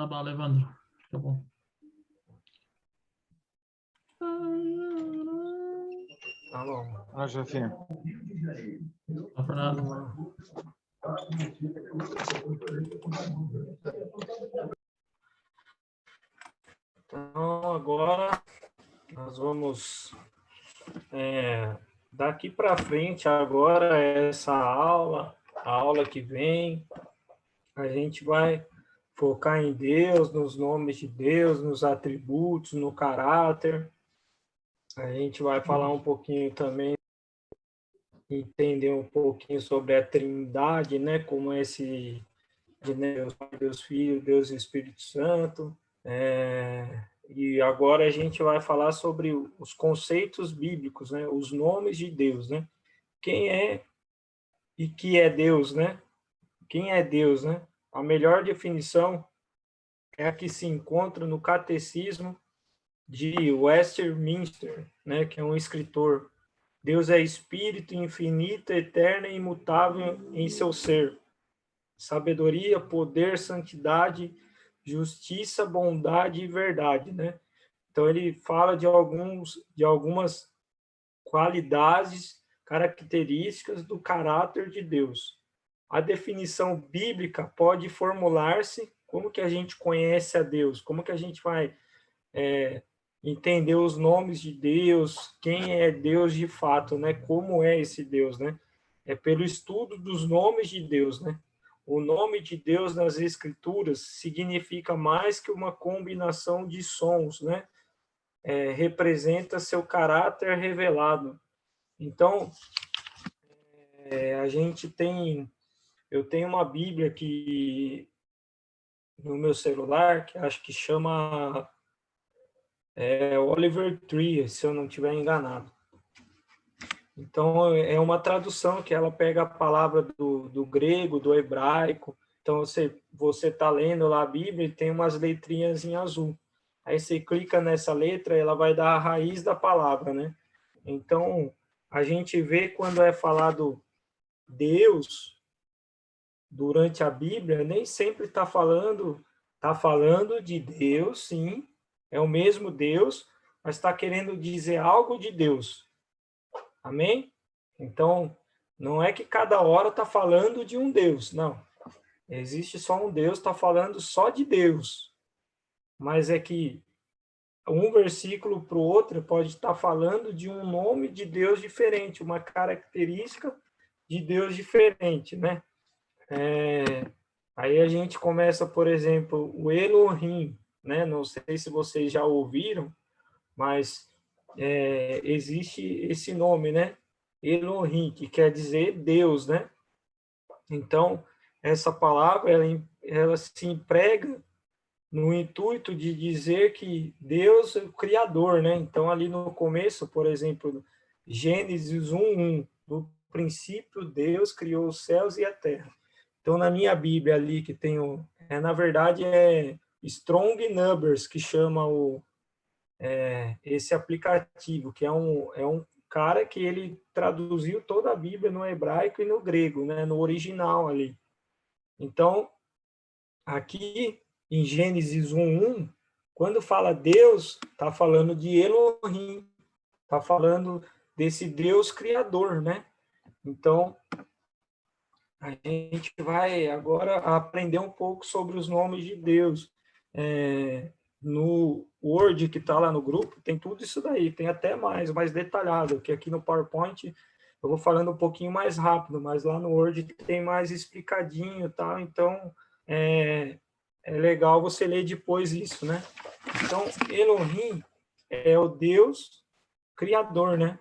Manda bala, Evandro. Tá bom. Alô, ah, Jefinho. Não, Fernando. Então, agora nós vamos daqui para frente, agora essa aula, a aula que vem, a gente vai focar em Deus, nos nomes de Deus, nos atributos, no caráter. A gente vai falar um pouquinho também, entender um pouquinho sobre a Trindade, né? Como é esse de Deus Pai, Deus Filho, Deus Espírito Santo. E agora a gente vai falar sobre os conceitos bíblicos, né? Os nomes de Deus, né? Quem é e que é Deus, né? Quem é Deus, né? A melhor definição é a que se encontra no Catecismo de Westminster, né? Que é um escritor. Deus é espírito infinito, eterno e imutável em seu ser. Sabedoria, poder, santidade, justiça, bondade e verdade, né? Então ele fala de algumas qualidades, características do caráter de Deus. A definição bíblica pode formular-se como que a gente conhece a Deus, como que a gente vai entender os nomes de Deus, quem é Deus de fato, né? Como é esse Deus, né? É pelo estudo dos nomes de Deus, né? O nome de Deus nas Escrituras significa mais que uma combinação de sons, né? Representa seu caráter revelado. Então, eu tenho uma Bíblia aqui no meu celular que acho que chama Oliver Tree, se eu não estiver enganado. Então, é uma tradução que ela pega a palavra do grego, do hebraico. Então, você está lendo lá a Bíblia e tem umas letrinhas em azul. Aí você clica nessa letra, ela vai dar a raiz da palavra, né? Então, a gente vê quando é falado Deus durante a Bíblia, nem sempre está falando de Deus, sim, é o mesmo Deus, mas está querendo dizer algo de Deus. Amém? Então, não é que cada hora está falando de um Deus, não. Existe só um Deus, está falando só de Deus. Mas é que um versículo para o outro pode estar falando de um nome de Deus diferente, uma característica de Deus diferente, né? Aí a gente começa, por exemplo, o Elohim, né? Não sei se vocês já ouviram, mas existe esse nome, né? Elohim, que quer dizer Deus, né? Então, essa palavra, ela se emprega no intuito de dizer que Deus é o Criador, né? Então, ali no começo, por exemplo, Gênesis 1:1, no princípio Deus criou os céus e a terra. Então, na minha Bíblia ali, que tem na verdade, é Strong Numbers, que chama esse aplicativo, que é um cara que ele traduziu toda a Bíblia no hebraico e no grego, né? No original ali. Então, aqui em Gênesis 1:1, quando fala Deus, está falando de Elohim, está falando desse Deus criador, né? Então, a gente vai agora aprender um pouco sobre os nomes de Deus. No Word que está lá no grupo, tem tudo isso daí, tem até mais detalhado, que aqui no PowerPoint eu vou falando um pouquinho mais rápido, mas lá no Word tem mais explicadinho, tá? Então, é legal você ler depois isso, né? Então, Elohim é o Deus criador, né?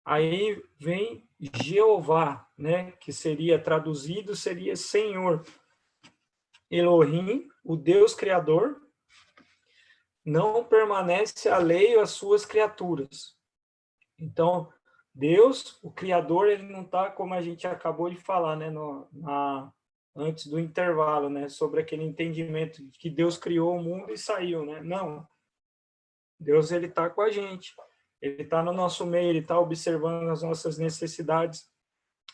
Aí vem Jeová, né? Que seria traduzido, seria Senhor. Elohim, o Deus criador, não permanece alheio às suas criaturas. Então, Deus, o criador, ele não está, como a gente acabou de falar, né? Antes do intervalo, né? Sobre aquele entendimento de que Deus criou o mundo e saiu, né? Não. Deus, ele está com a gente. Ele está no nosso meio, ele está observando as nossas necessidades.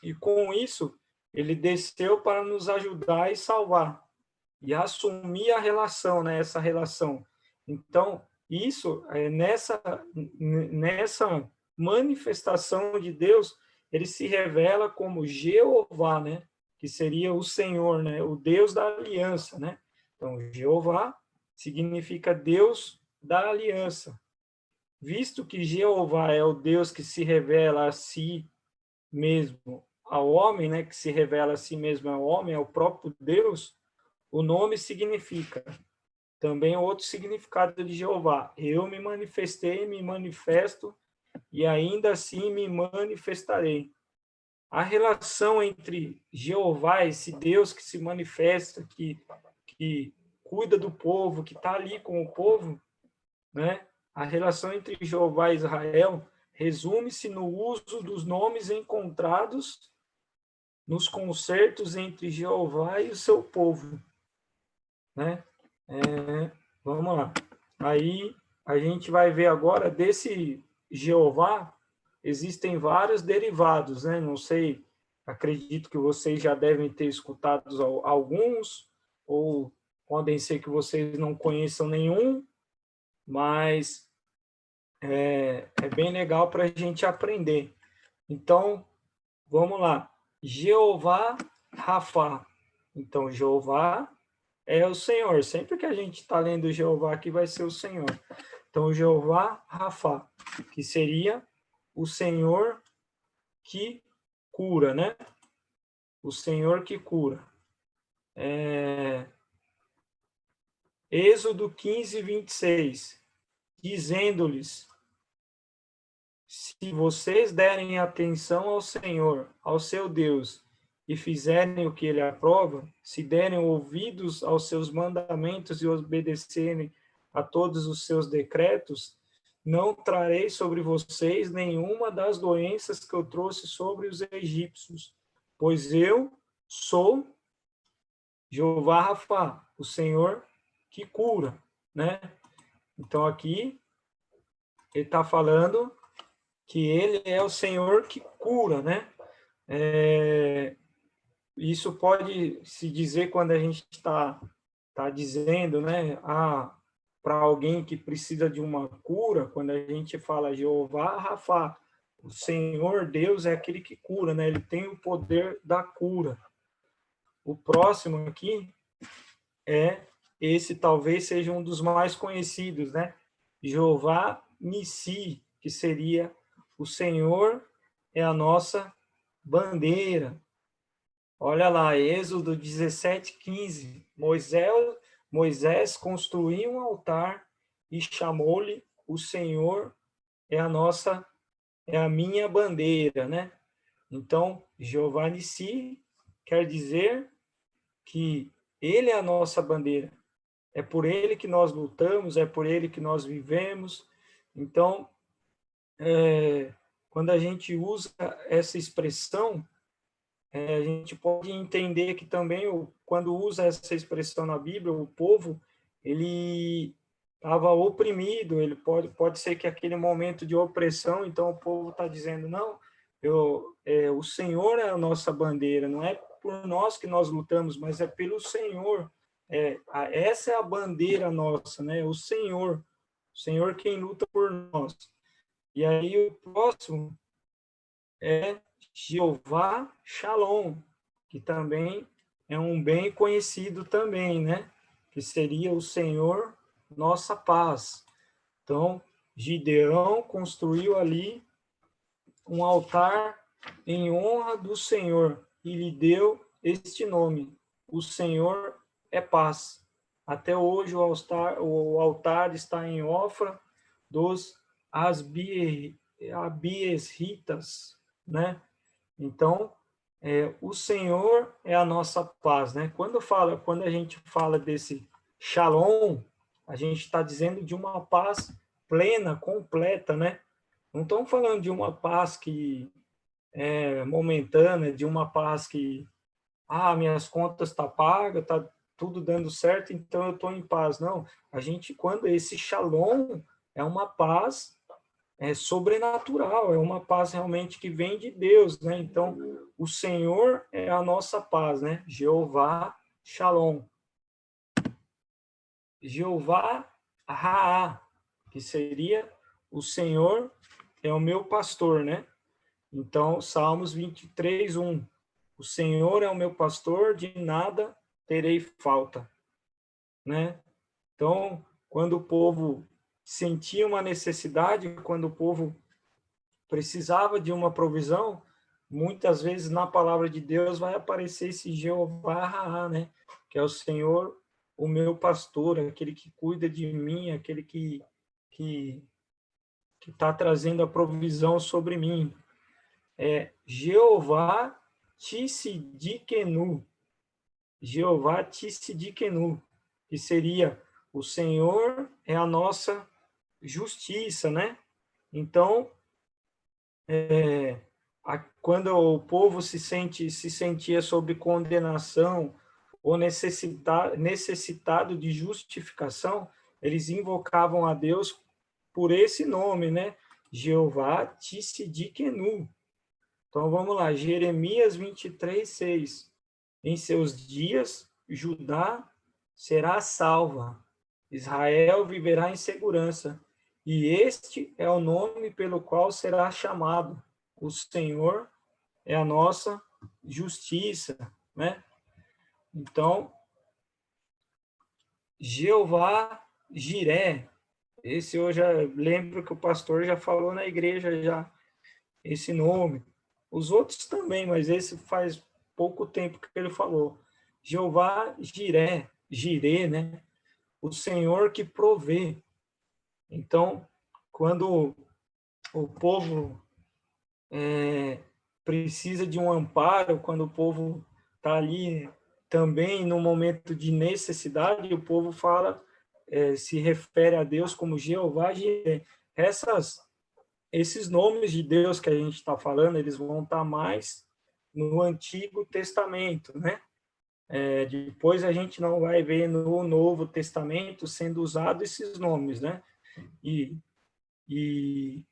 E com isso, ele desceu para nos ajudar e salvar. e assumir a relação, né? Essa relação. Então, isso, nessa manifestação de Deus, ele se revela como Jeová, né? Que seria o Senhor, né? O Deus da aliança, né? Então, Jeová significa Deus da aliança. Visto que Jeová é o Deus que se revela a si mesmo ao homem, né? Que se revela a si mesmo ao homem, é o próprio Deus, o nome significa também outro significado de Jeová. Eu me manifestei, me manifesto e ainda assim me manifestarei. A relação entre Jeová, esse Deus que se manifesta, que cuida do povo, que está ali com o povo, né? A relação entre Jeová e Israel resume-se no uso dos nomes encontrados nos concertos entre Jeová e o seu povo, né? Vamos lá. Aí a gente vai ver agora desse Jeová, existem vários derivados, né? Não sei, acredito que vocês já devem ter escutado alguns, ou podem ser que vocês não conheçam nenhum, mas é bem legal para a gente aprender. Então, vamos lá. Jeová Rafa. Então, Jeová é o Senhor. Sempre que a gente está lendo Jeová aqui, vai ser o Senhor. Então, Jeová Rafa, que seria o Senhor que cura, né? O Senhor que cura. Êxodo 15, 26. Dizendo-lhes, se vocês derem atenção ao Senhor, ao seu Deus, e fizerem o que ele aprova, se derem ouvidos aos seus mandamentos e obedecerem a todos os seus decretos, não trarei sobre vocês nenhuma das doenças que eu trouxe sobre os egípcios, pois eu sou Jeová Rafa, o Senhor que cura, né? Então aqui ele está falando que ele é o Senhor que cura, né? Isso pode se dizer quando a gente tá dizendo, né? Para alguém que precisa de uma cura, quando a gente fala Jeová Rafa, o Senhor Deus é aquele que cura, né? Ele tem o poder da cura. O próximo aqui esse talvez seja um dos mais conhecidos, né? Jeová Nissi, que seria o Senhor é a nossa bandeira. Olha lá, Êxodo 17, 15. Moisés construiu um altar e chamou-lhe o Senhor é a minha bandeira, né? Então, Jeová Nissi quer dizer que ele é a nossa bandeira. É por ele que nós lutamos, é por ele que nós vivemos. Então, quando a gente usa essa expressão, a gente pode entender que também, quando usa essa expressão na Bíblia, o povo, ele estava oprimido, ele pode ser que aquele momento de opressão, então o povo está dizendo, não, o Senhor é a nossa bandeira, não é por nós que nós lutamos, mas é pelo Senhor. Essa é a bandeira nossa, né? O Senhor quem luta por nós. E aí o próximo é Jeová Shalom, que também é um bem conhecido também, né? Que seria o Senhor nossa paz. Então, Gideão construiu ali um altar em honra do Senhor e lhe deu este nome: o Senhor é paz. Até hoje o altar está em Ofra dos Abiesritas, né? Então, o Senhor é a nossa paz, né? Quando a gente fala desse Shalom, a gente está dizendo de uma paz plena, completa, né? Não estamos falando de uma paz que é momentânea, de uma paz que, minhas contas estão pagas, está tudo dando certo, então eu estou em paz. Não, quando esse Shalom é uma paz sobrenatural, é uma paz realmente que vem de Deus, né? Então, o Senhor é a nossa paz, né? Jeová Shalom. Jeová Raá, que seria o Senhor é o meu pastor, né? Então, Salmos 23, 1. O Senhor é o meu pastor, de nada terei falta, né? Então, quando o povo sentia uma necessidade, quando o povo precisava de uma provisão, muitas vezes na palavra de Deus vai aparecer esse Jeová Raá, né? Que é o Senhor, o meu pastor, aquele que cuida de mim, aquele que está trazendo a provisão sobre mim. É Jeová Tissidikenu, Jeová Tissidikenu, que seria o Senhor é a nossa justiça, né? Então, quando o povo se sentia sob condenação ou necessitado de justificação, eles invocavam a Deus por esse nome, né? Jeová Tissidikenu. Então vamos lá, Jeremias 23, 6. Em seus dias, Judá será salva, Israel viverá em segurança, e este é o nome pelo qual será chamado. O Senhor é a nossa justiça, né? Então, Jeová Jiré, esse eu já lembro que o pastor já falou na igreja já, esse nome. Os outros também, mas esse faz pouco tempo que ele falou. Jeová Jiré, Jirê, né? O Senhor que provê. Então, quando o povo precisa de um amparo, quando o povo está ali também no momento de necessidade, o povo fala, se refere a Deus como Jeová Jireh. Esses nomes de Deus que a gente está falando, eles vão estar mais no Antigo Testamento, né? Depois a gente não vai ver no Novo Testamento sendo usado esses nomes, né? E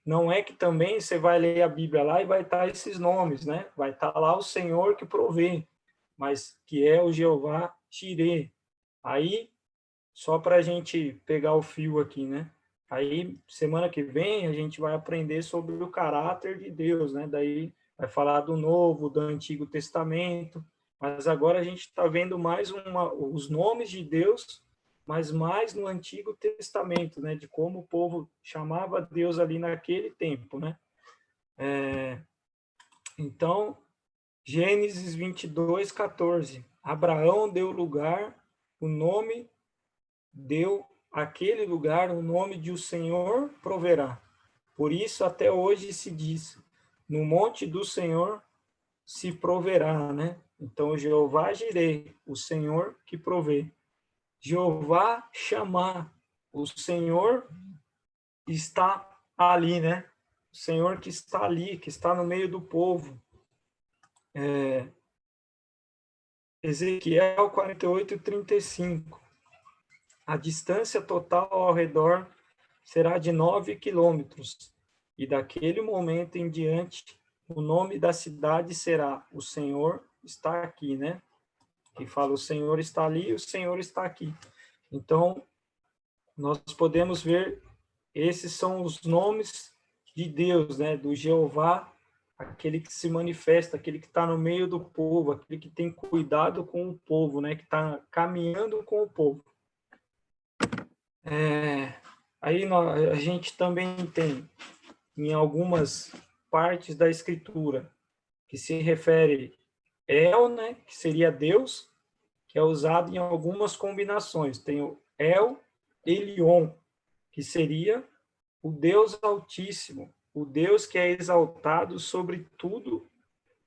não é que também você vai ler a Bíblia lá e vai estar esses nomes, né? Vai estar lá o Senhor que provê, mas que é o Jeová Jireh. Aí, só para a gente pegar o fio aqui, né? Aí, semana que vem, a gente vai aprender sobre o caráter de Deus, né? Daí vai falar do Novo, do Antigo Testamento, mas agora a gente está vendo mais os nomes de Deus, mas mais no Antigo Testamento, né? De como o povo chamava Deus ali naquele tempo, né? Então, Gênesis 22, 14. Abraão deu lugar, o nome deu aquele lugar o nome de o Senhor proverá. Por isso até hoje se diz, no monte do Senhor se proverá, né? Então Jeová Jireh, o Senhor que provê. Jeová chamar, o Senhor está ali, né? O Senhor que está ali, que está no meio do povo. Ezequiel 48, 35. A distância total ao redor será de 9 quilômetros, e daquele momento em diante, o nome da cidade será O Senhor está aqui, né? Que fala, o Senhor está ali, o Senhor está aqui. Então, nós podemos ver, esses são os nomes de Deus, né? Do Jeová, aquele que se manifesta, aquele que está no meio do povo, aquele que tem cuidado com o povo, né? Que está caminhando com o povo. Aí a gente também tem, em algumas partes da Escritura, que se refere El, né, que seria Deus, que é usado em algumas combinações. Tem o El Elyon, que seria o Deus Altíssimo, o Deus que é exaltado sobre tudo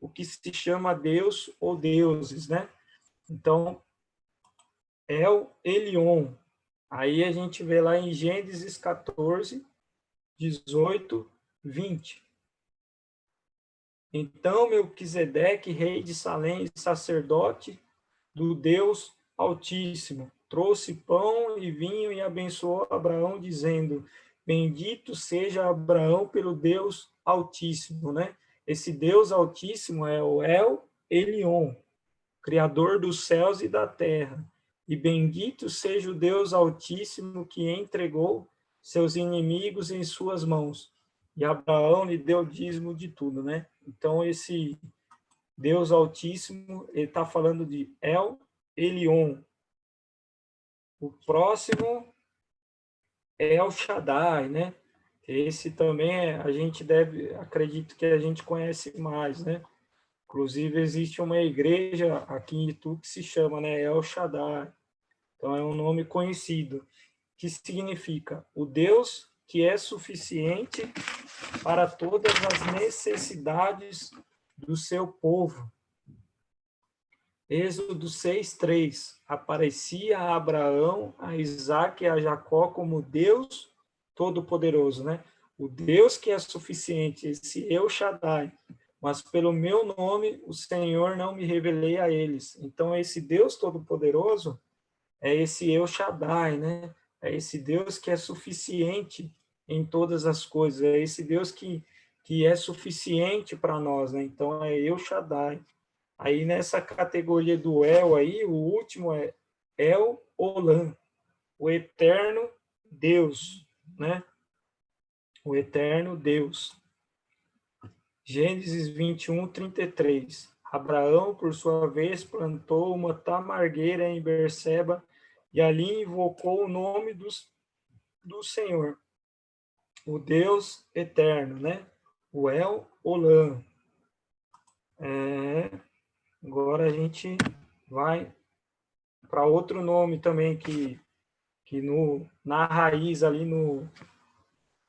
o que se chama Deus ou deuses, né? Então, El Elyon. Aí a gente vê lá em Gênesis 14, 18, 20. Então Melquisedeque, rei de Salém, sacerdote do Deus Altíssimo, trouxe pão e vinho e abençoou Abraão, dizendo: bendito seja Abraão pelo Deus Altíssimo, né? Esse Deus Altíssimo é o El Elyon, Criador dos céus e da terra. e bendito seja o Deus Altíssimo que entregou seus inimigos em suas mãos. E Abraão lhe deu dízimo de tudo, né? Então, esse Deus Altíssimo, ele está falando de El Elyon. O próximo é El Shaddai, né? Esse também a gente acredito que a gente conhece mais, né? Inclusive, existe uma igreja aqui em Itu que se chama, né, El Shaddai. Então, é um nome conhecido, que significa o Deus que é suficiente para todas as necessidades do seu povo. Êxodo 6:3. Aparecia a Abraão, a Isaque e a Jacó como Deus Todo-Poderoso, né? O Deus que é suficiente, esse El Shaddai. Mas pelo meu nome, o Senhor não me revelei a eles. Então, esse Deus Todo-Poderoso é esse El Shaddai, né? É esse Deus que é suficiente em todas as coisas. É esse Deus que é suficiente para nós, né? Então, é El Shaddai. Aí, nessa categoria do El aí, o último é El Olam, o eterno Deus, né? O eterno Deus. Gênesis 21:33. Abraão, por sua vez, plantou uma tamargueira em Berseba e ali invocou o nome do Senhor, o Deus eterno, né? O El Olam. Agora a gente vai para outro nome também que na raiz ali no,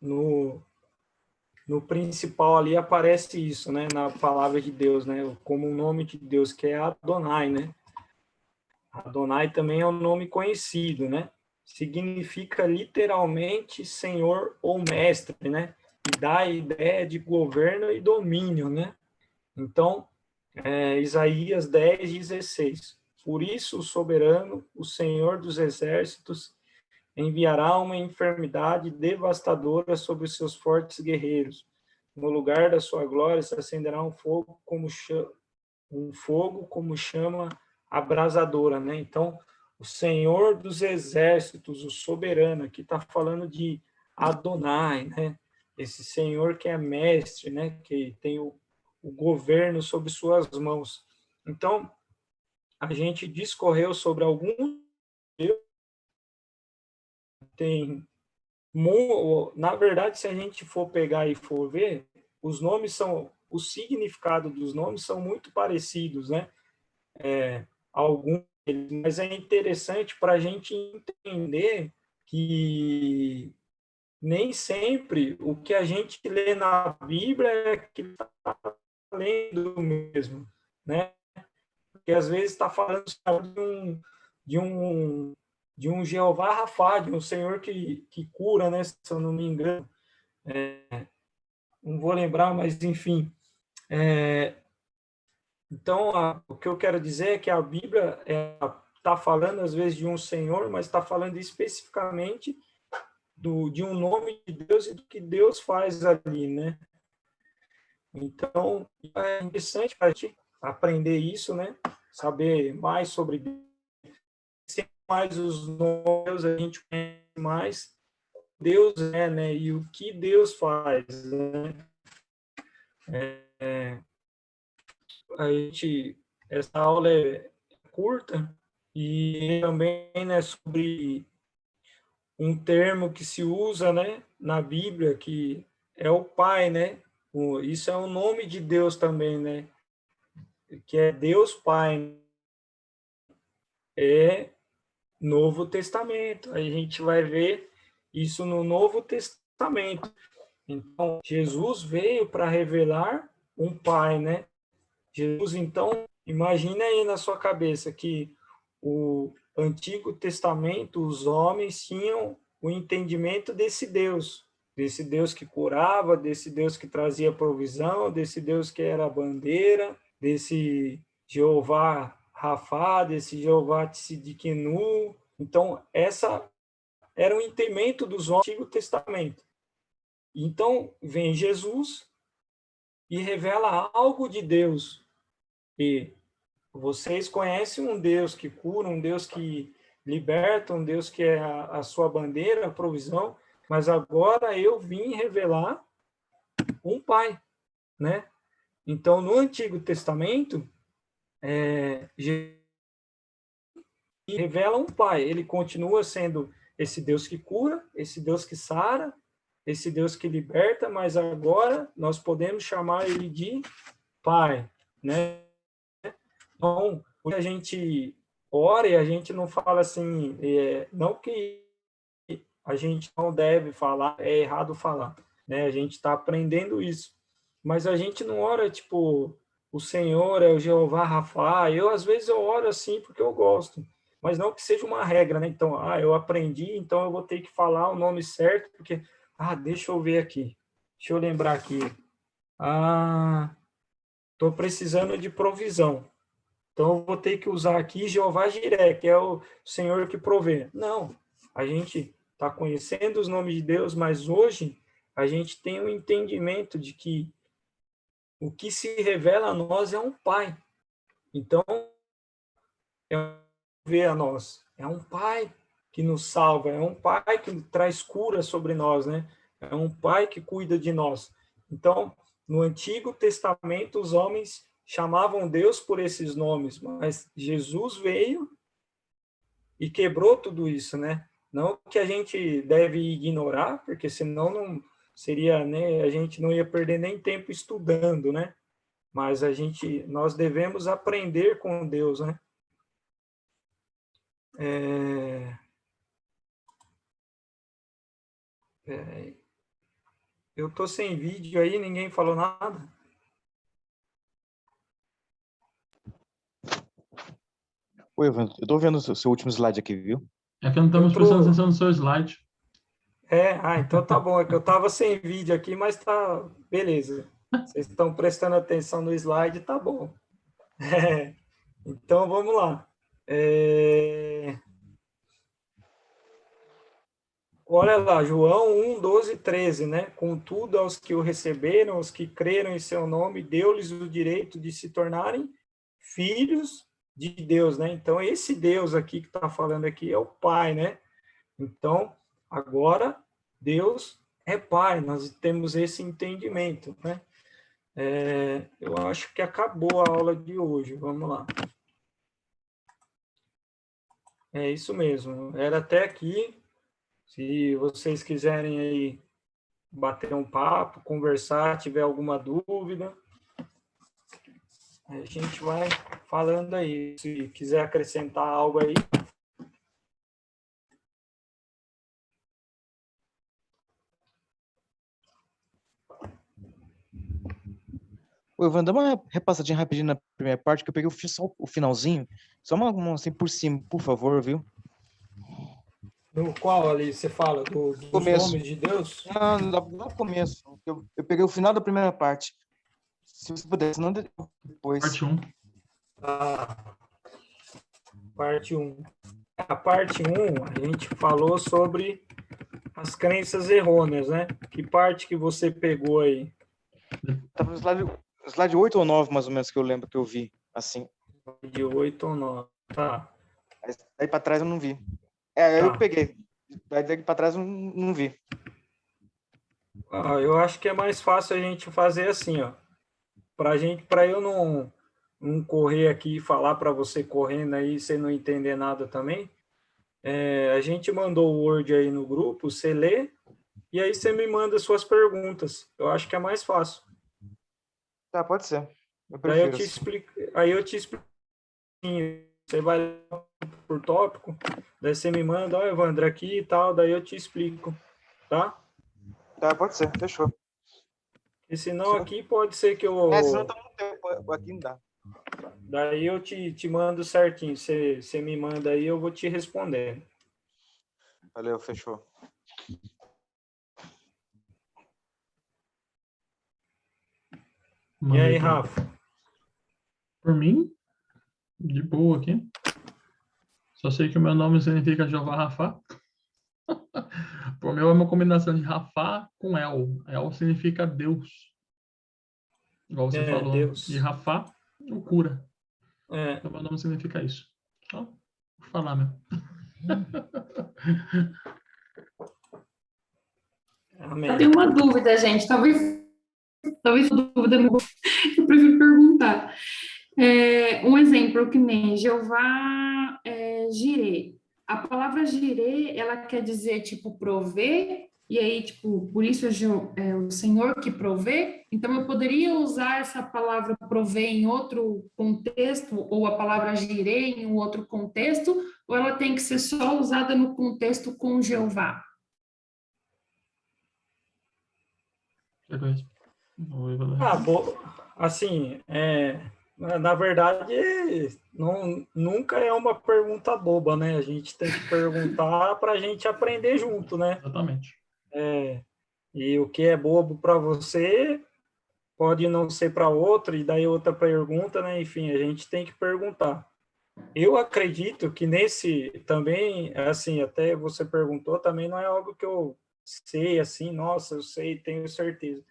no principal ali aparece isso, né? Na palavra de Deus, né? Como um nome de Deus, que é Adonai, né? Adonai também é um nome conhecido, né? Significa literalmente Senhor ou Mestre, né? E dá a ideia de governo e domínio, né? Então, Isaías 10:16. Por isso, o soberano, o Senhor dos exércitos, enviará uma enfermidade devastadora sobre os seus fortes guerreiros. No lugar da sua glória se acenderá um fogo como chama abrasadora, né? Então, o Senhor dos exércitos, o soberano, aqui está falando de Adonai, né? Esse Senhor que é mestre, né? Que tem o governo sob suas mãos. Então, a gente discorreu sobre alguns, tem, na verdade, se a gente for pegar e for ver, os nomes são, o significado dos nomes são muito parecidos, né? Alguns, mas é interessante para a gente entender que nem sempre o que a gente lê na Bíblia é que está lendo mesmo, né? Porque às vezes está falando de um, de um Jeová Rafá, de um Senhor que cura, né? Se eu não me engano. Não vou lembrar, mas enfim. Então, o que eu quero dizer é que a Bíblia está falando, às vezes, de um Senhor, mas está falando especificamente de um nome de Deus e do que Deus faz ali, né? Então, é interessante para a gente aprender isso, né? Saber mais sobre mais os nomes, a gente conhece mais Deus é, né? E o que Deus faz, né? Essa aula é curta e também, né, sobre um termo que se usa, né, na Bíblia, que é o Pai, né? Isso é o nome de Deus também, né? Que é Deus Pai. É Novo Testamento. A gente vai ver isso no Novo Testamento. Então, Jesus veio para revelar um Pai, né? Jesus, então, imagine aí na sua cabeça que o Antigo Testamento, os homens tinham o entendimento desse Deus que curava, desse Deus que trazia provisão, desse Deus que era a bandeira, desse Jeová Rafá, desse Jeová Tsidkenu. Então, essa era o entendimento dos homens do Antigo Testamento. Então, vem Jesus e revela algo de Deus. E vocês conhecem um Deus que cura, um Deus liberta, um Deus que é a sua bandeira, a provisão, mas agora eu vim revelar um Pai, né? Então, no Antigo Testamento, Jesus revela um Pai. Ele continua sendo esse Deus que cura, esse Deus que sara, esse Deus que liberta, mas agora nós podemos chamar ele de Pai, né? Então, quando a gente ora e a gente não fala assim, não que a gente não deve falar, é errado falar, né? A gente está aprendendo isso, mas a gente não ora tipo, o Senhor é o Jeová Rafa. Às vezes eu oro assim porque eu gosto, mas não que seja uma regra, né? Então, eu aprendi, então eu vou ter que falar o nome certo, porque, deixa eu ver aqui, deixa eu lembrar aqui, estou precisando de provisão. Então, eu vou ter que usar aqui Jeová Jiré, que é o Senhor que provê. Não, a gente está conhecendo os nomes de Deus, mas hoje a gente tem um entendimento de que o que se revela a nós é um Pai. Então, vê a nós. É um Pai que nos salva, é um Pai que traz cura sobre nós, né? É um Pai que cuida de nós. Então, no Antigo Testamento, os homens chamavam Deus por esses nomes, mas Jesus veio e quebrou tudo isso, né? Não que a gente deve ignorar, porque senão não seria, né? A gente não ia perder nem tempo estudando, né? Mas nós devemos aprender com Deus, né? Eu tô sem vídeo aí, ninguém falou nada. Oi, Evandro, eu tô vendo o seu último slide aqui, viu? É que não estamos prestando atenção no seu slide. Então tá bom, é que eu tava sem vídeo aqui, mas tá beleza. Vocês estão prestando atenção no slide, tá bom. Então vamos lá. Olha lá, João 1, 12, 13, né? Contudo, aos que o receberam, aos que creram em seu nome, deu-lhes o direito de se tornarem filhos de Deus, né? Então, esse Deus aqui que está falando aqui é o Pai, né? Então, agora, Deus é Pai, nós temos esse entendimento, né? Eu acho que acabou a aula de hoje, vamos lá. É isso mesmo, era até aqui. Se vocês quiserem aí bater um papo, conversar, tiver alguma dúvida, a gente vai falando aí. Se quiser acrescentar algo aí. Ô, Evandro, dá uma repassadinha rapidinho na primeira parte, que eu peguei só o finalzinho. Só uma assim por cima, por favor, viu? No qual ali você fala dos Começo. nomes de Deus? Não, no começo. Eu peguei o final da primeira parte. Se você pudesse, não depois. Parte 1. Parte 1. A parte 1, a gente falou sobre as crenças errôneas, né? Que parte que você pegou aí? Tava no slide 8 ou 9, mais ou menos, que eu lembro que eu vi, assim. De 8 ou 9. Tá. Daí pra trás eu não vi. Eu Tá. peguei. Daí pra trás eu não vi. Eu acho que é mais fácil a gente fazer assim, ó. Para eu não correr aqui e falar para você correndo aí, você não entender nada também. A gente mandou o Word aí no grupo, você lê, e aí você me manda suas perguntas. Eu acho que é mais fácil. Tá, pode ser. Eu Daí eu prefiro te assim. explico, aí eu te explico. Você vai por tópico, daí você me manda, ó, Evandro, aqui e tal, daí eu te explico, tá? Tá, pode ser, fechou. E senão aqui pode ser que Senão tá muito tempo, aqui não dá. Daí eu te mando certinho, você me manda aí, eu vou te responder. Valeu, fechou. E aí, Rafa? Por mim, de boa aqui. Só sei que o meu nome significa Jeová Rafa. O meu é uma combinação de Rafa com El. El significa Deus. Igual você falou. Deus. E Rafa, o cura. É. Então, meu nome significa isso. Só vou falar mesmo. Eu Amém. tenho uma dúvida, gente. Talvez a dúvida não. Eu prefiro perguntar. Um exemplo que nem Jeová Jireh. A palavra Jireh, ela quer dizer, tipo, prover, e aí, tipo, por isso é o Senhor que provê. Então, eu poderia usar essa palavra prover em outro contexto, ou a palavra Jireh em um outro contexto, ou ela tem que ser só usada no contexto com Jeová? Assim, na verdade, nunca é uma pergunta boba, né? A gente tem que perguntar para a gente aprender junto, né? Exatamente. E o que é bobo para você pode não ser para outro, e daí outra pergunta, né? Enfim, a gente tem que perguntar. Eu acredito que nesse também, assim, até você perguntou, também não é algo que eu sei, assim, nossa, eu sei, tenho certeza.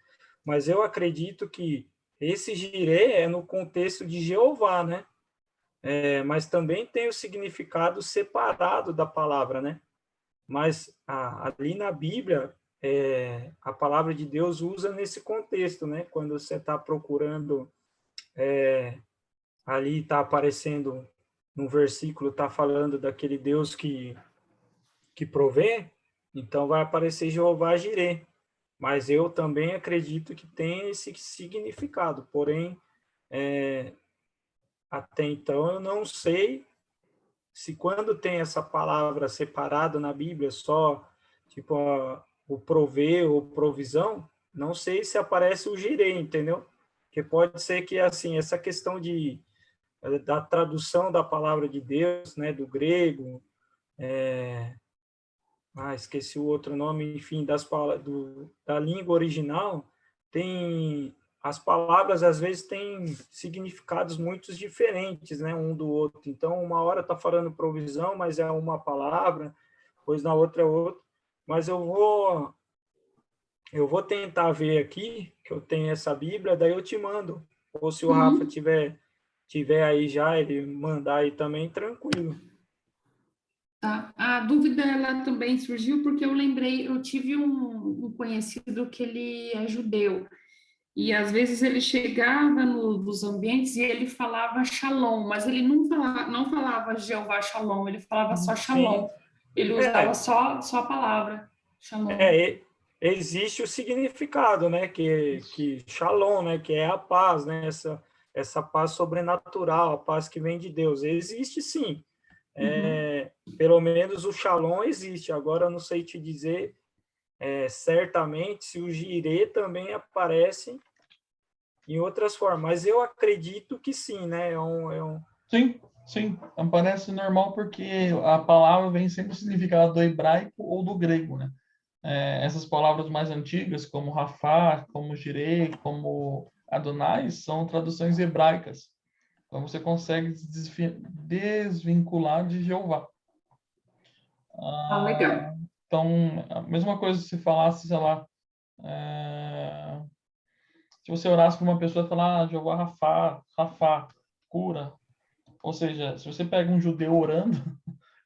Mas eu acredito que esse Jireh é no contexto de Jeová, né? Mas também tem o significado separado da palavra, né? Mas ali na Bíblia, a palavra de Deus usa nesse contexto, né? Quando você está procurando, ali está aparecendo no versículo, está falando daquele Deus que provê, então vai aparecer Jeová Jireh. Mas eu também acredito que tem esse significado, porém, até então eu não sei se quando tem essa palavra separada na Bíblia, só tipo o prover ou provisão, não sei se aparece o Jireh, entendeu? Porque pode ser que assim essa questão da tradução da palavra de Deus, né, do grego, esqueci o outro nome, enfim, da língua original, tem as palavras às vezes têm significados muito diferentes, né, um do outro. Então, uma hora está falando provisão, mas é uma palavra, pois na outra é outra. Mas eu vou tentar ver aqui, que eu tenho essa Bíblia, daí eu te mando. Ou se o Rafa tiver aí já, ele mandar aí também, tranquilo. Tá. A dúvida ela também surgiu porque eu tive um conhecido que ele é judeu, e às vezes ele chegava nos ambientes e ele falava Shalom, mas ele não falava Jeová Shalom, ele falava só Shalom. Sim. Ele usava só a palavra Shalom. Existe o significado, né, que Shalom, né, que é a paz, né, essa paz sobrenatural, a paz que vem de Deus. Existe sim. Pelo menos o Shalom existe. Agora eu não sei te dizer certamente se o Jireh também aparece em outras formas, mas eu acredito que sim, né? Sim, aparece normal porque a palavra vem sempre no significado do hebraico ou do grego, né? Essas palavras mais antigas, como Rafá, como Jireh, como Adonai, são traduções hebraicas. Então você consegue desvincular de Jeová. Legal. Então, a mesma coisa se falasse, sei lá, se você orasse para uma pessoa e falar, Jeová Rafá, cura. Ou seja, se você pega um judeu orando,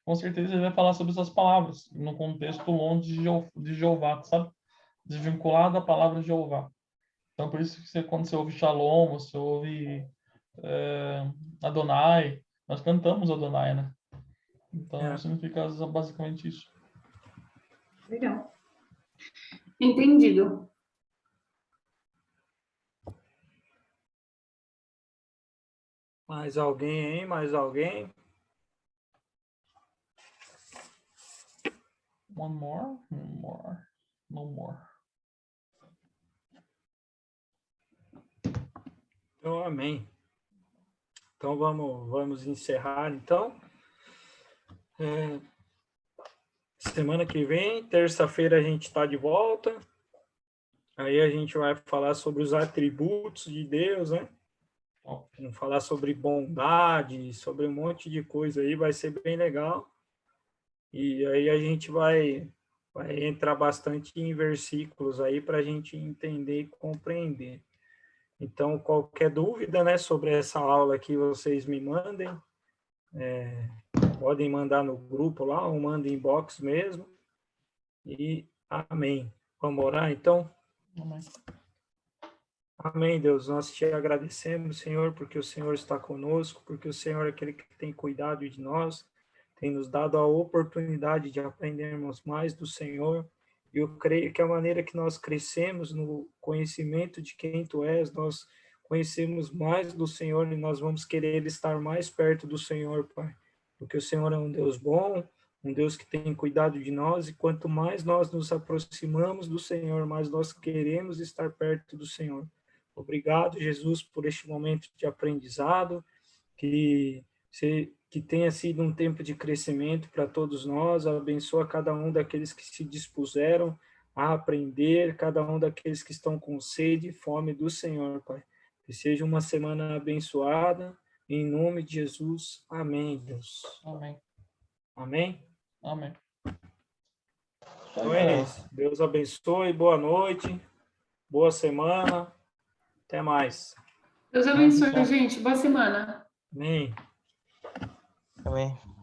com certeza ele vai falar sobre essas palavras, no contexto longe de Jeová, sabe? Desvinculado da palavra Jeová. Então, por isso que quando você ouve Shalom, você ouve Adonai, nós cantamos Adonai, né? Então, significa basicamente isso. Legal. Entendido. Mais alguém, hein? Mais alguém? One more? No more. Então, amém. Então, vamos encerrar, então. Semana que vem, terça-feira, a gente está de volta. Aí a gente vai falar sobre os atributos de Deus, né? Vamos falar sobre bondade, sobre um monte de coisa aí, vai ser bem legal. E aí a gente vai entrar bastante em versículos aí para a gente entender e compreender. Então, qualquer dúvida, né, sobre essa aula aqui, vocês me mandem. Podem mandar no grupo lá, ou manda inbox mesmo. E amém. Vamos orar, então? Amém. Amém, Deus. Nós te agradecemos, Senhor, porque o Senhor está conosco, porque o Senhor é aquele que tem cuidado de nós, tem nos dado a oportunidade de aprendermos mais do Senhor. E eu creio que a maneira que nós crescemos no conhecimento de quem Tu és, nós conhecemos mais do Senhor e nós vamos querer estar mais perto do Senhor, Pai. Porque o Senhor é um Deus bom, um Deus que tem cuidado de nós, e quanto mais nós nos aproximamos do Senhor, mais nós queremos estar perto do Senhor. Obrigado, Jesus, por este momento de aprendizado, que tenha sido um tempo de crescimento para todos nós. Abençoa cada um daqueles que se dispuseram a aprender, cada um daqueles que estão com sede e fome do Senhor, Pai. Que seja uma semana abençoada, em nome de Jesus. Amém, Deus. Amém. Amém? Amém. Então é isso. Deus abençoe, boa noite, boa semana. Até mais. Deus abençoe, gente. Boa semana. Amém. Amém.